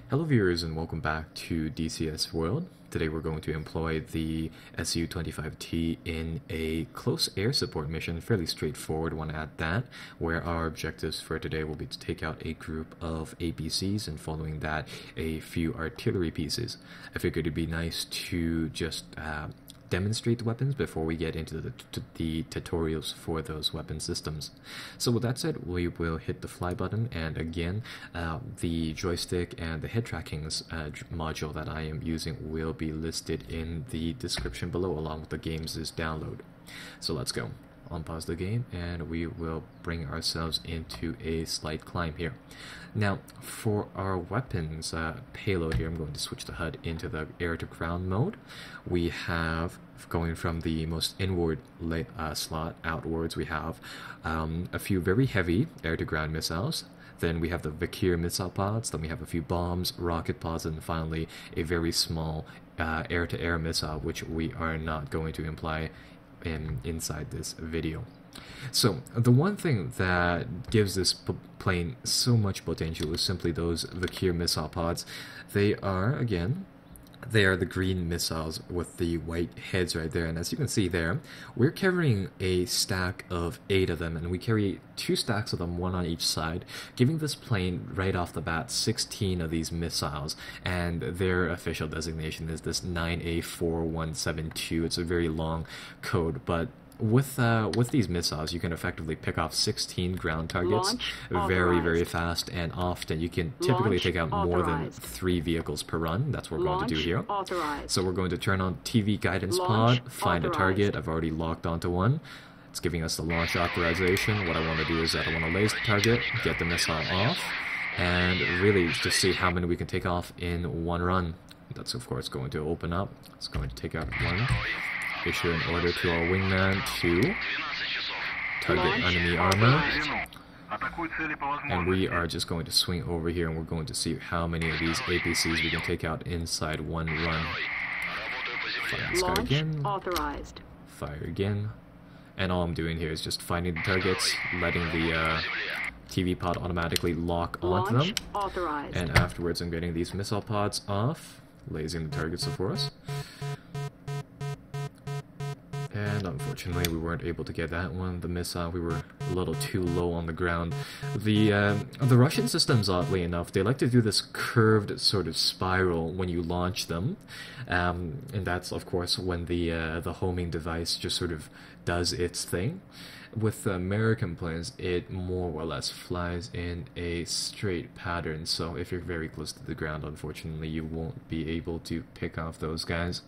Hello viewers and welcome back to DCS World. Today we're going to employ the Su-25T in a close air support mission, fairly straightforward one at that, where our objectives for today will be to take out a group of APCs and following that a few artillery pieces. I figured it'd be nice to just demonstrate the weapons before we get into the tutorials for those weapon systems. So with that said, we will hit the fly button, and again the joystick and the head trackings module that I am using will be listed in the description below along with the game's download. So let's go. Unpause the game and we will bring ourselves into a slight climb here. Now for our weapons payload here, I'm going to switch the HUD into the air to ground mode. We have, going from the most inward slot outwards, we have a few very heavy air to ground missiles. Then we have the Kir Missile Pods, then we have a few bombs, rocket pods, and finally a very small air-to-air missile, which we are not going to imply inside this video. So the one thing that gives this plane so much potential is simply those Baqir missile pods. They are the green missiles with the white heads right there, and as you can see there, we're carrying a stack of 8 of them, and we carry 2 stacks of them, one on each side, giving this plane right off the bat 16 of these missiles, and their official designation is this 9A4172. It's a very long code, but with these missiles, you can effectively pick off 16 ground targets very fast, and often you can typically take out more than 3 vehicles per run. That's what we're going to do here. So we're going to turn on TV guidance pod, find a target. I've already locked onto one. It's giving us the launch authorization. What I want to do is that I want to laser the target, get the missile off, and really just see how many we can take off in one run. That's of course going to open up. It's going to take out one. Issue an order to our wingman to target enemy armor, and we are just going to swing over here and we're going to see how many of these APCs we can take out inside one run. Fire this guy again, fire again, and all I'm doing here is just finding the targets, letting the TV pod automatically lock onto them, and afterwards I'm getting these missile pods off, lasering the targets of course. And unfortunately we weren't able to get that one. The missile, we were a little too low on the ground. The Russian systems, oddly enough, they like to do this curved sort of spiral when you launch them, and that's of course when the homing device just sort of does its thing. With the American planes, it more or less flies in a straight pattern, so if you're very close to the ground, unfortunately you won't be able to pick off those guys.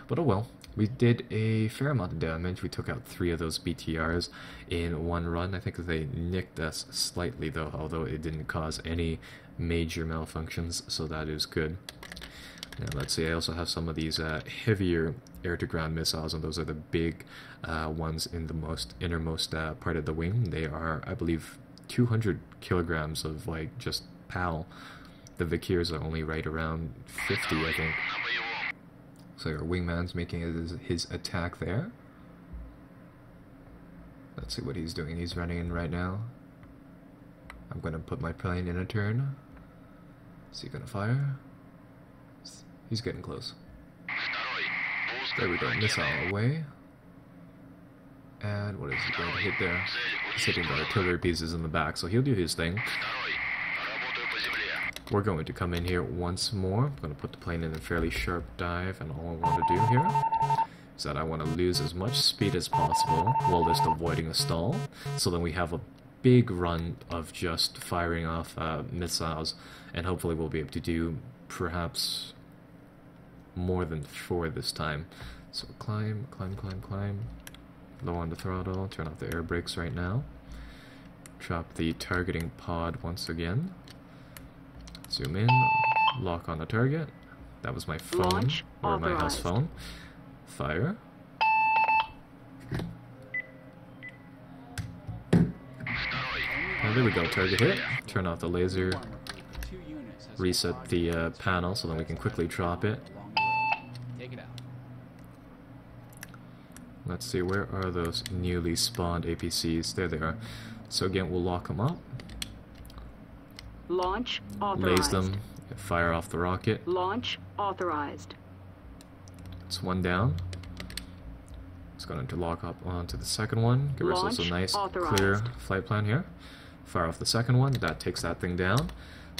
But oh well. We did a fair amount of damage. We took out 3 of those BTRs in one run. I think they nicked us slightly though, although it didn't cause any major malfunctions, so that is good. Now let's see, I also have some of these heavier air-to-ground missiles, and those are the big ones in the innermost part of the wing. They are, I believe, 200 kilograms of like just PAL. The Baqirs are only right around 50, I think. So our wingman's making his attack there. Let's see what he's doing. He's running in right now. I'm going to put my plane in a turn. Is he going to fire? He's getting close. There we go. Missile away. And what is he going to hit there? He's hitting the artillery pieces in the back, so he'll do his thing. We're going to come in here once more. I'm going to put the plane in a fairly sharp dive, and all I want to do here is that I want to lose as much speed as possible while just avoiding a stall, so then we have a big run of just firing off missiles, and hopefully we'll be able to do perhaps more than 4 this time. So climb, low on the throttle, turn off the air brakes right now, drop the targeting pod once again. Zoom in, lock on the target. That was my phone, or my house phone. Fire. And there we go, target hit. Turn off the laser. Reset the panel so that we can quickly drop it. Let's see, where are those newly spawned APCs? There they are. So again, we'll lock them up. Launch authorized. Laze them Fire off the rocket. Launch authorized. It's one down. It's going to lock up onto the second one. Give ourselves a nice clear flight plan here. Fire off the second one. That takes that thing down.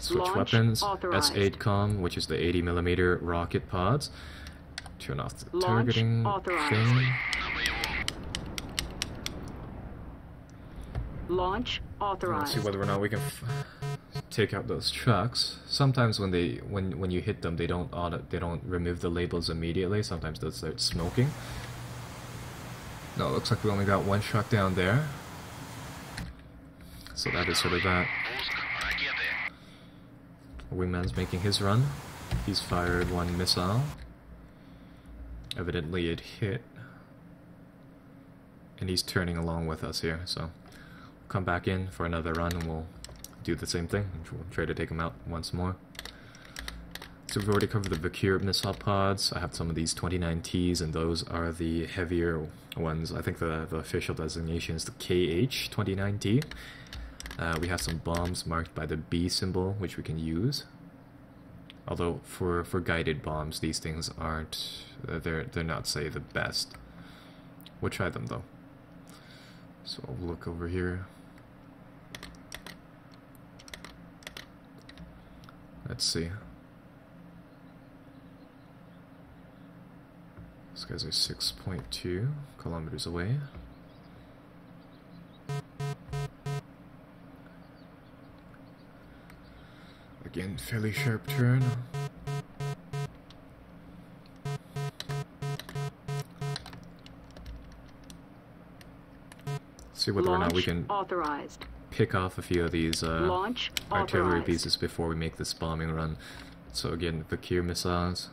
Switch weapons. S8 comm, which is the 80mm rocket pods. Turn off the targeting thing. Launch authorized. Let's see whether or not we can take out those trucks. Sometimes when you hit them, they don't remove the labels immediately. Sometimes they'll start smoking. No, it looks like we only got one truck down there. So that is sort of that. Wingman's making his run. He's fired one missile. Evidently it hit. And he's turning along with us here, so we'll come back in for another run and we'll do the same thing. We'll try to take him out once more. So we've already covered the Kir Missile Pods. I have some of these 29Ts, and those are the heavier ones. I think the official designation is the KH-29T. We have some bombs marked by the B symbol, which we can use. Although for guided bombs, these things aren't, they're not, say, the best. We'll try them though. So I'll look over here. Let's see. These guys are 6.2 kilometers away. Again, fairly sharp turn. See whether or not we can pick off a few of these artillery pieces before we make this bombing run. So again, the Baqir missiles,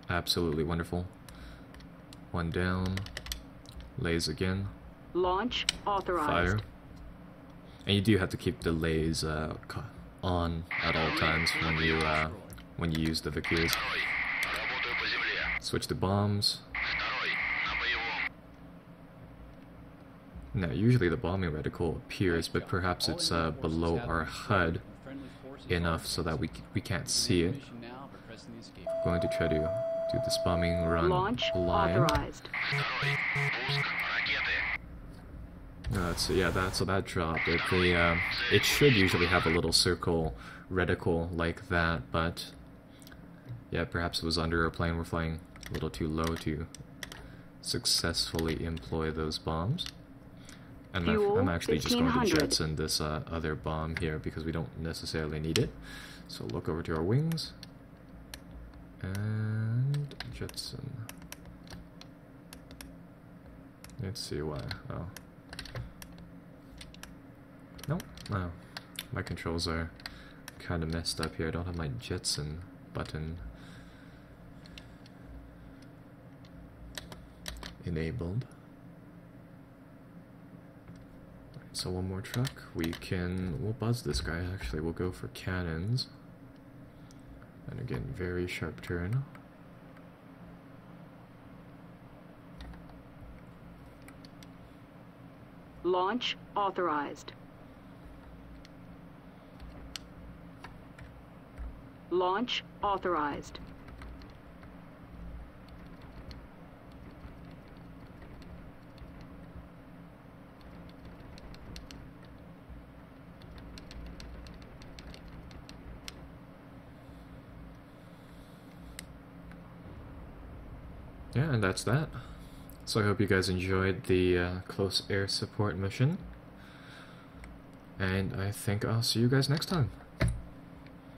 absolutely wonderful. One down. Lays again. Launch authorized. Fire. And you do have to keep the lays on at all times when you use the Baqirs. Switch to bombs. Now, usually the bombing reticle appears, but perhaps it's below our HUD enough so that we can't see it. Going to try to do this bombing run blind. So that dropped. It should usually have a little circle reticle like that, but yeah, perhaps it was under our plane. We're flying a little too low to successfully employ those bombs. And I'm actually just going to jettison this other bomb here because we don't necessarily need it. So look over to our wings and jettison. Let's see why. Oh. Nope. Oh. My controls are kind of messed up here. I don't have my jettison button enabled. So one more truck. We'll buzz this guy actually. We'll go for cannons. And again, very sharp turn. Launch authorized. Launch authorized. Yeah, and that's that. So I hope you guys enjoyed the close air support mission. And I think I'll see you guys next time.